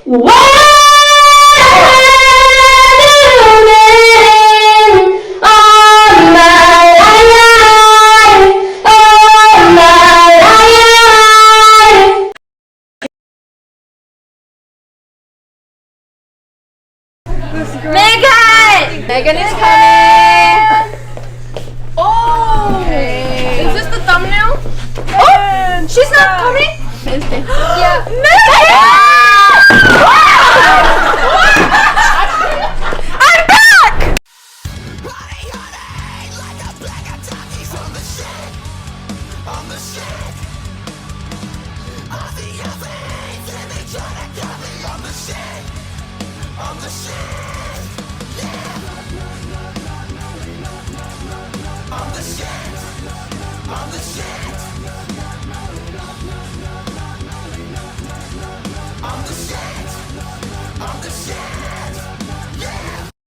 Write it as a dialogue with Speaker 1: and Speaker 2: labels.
Speaker 1: What am I doing all my life? All my life.
Speaker 2: Megan! Megan is coming! Oh! Okay. Is this the thumbnail? Oh! She's not coming? Yeah. Megan! I'm back!
Speaker 3: I'm the shit.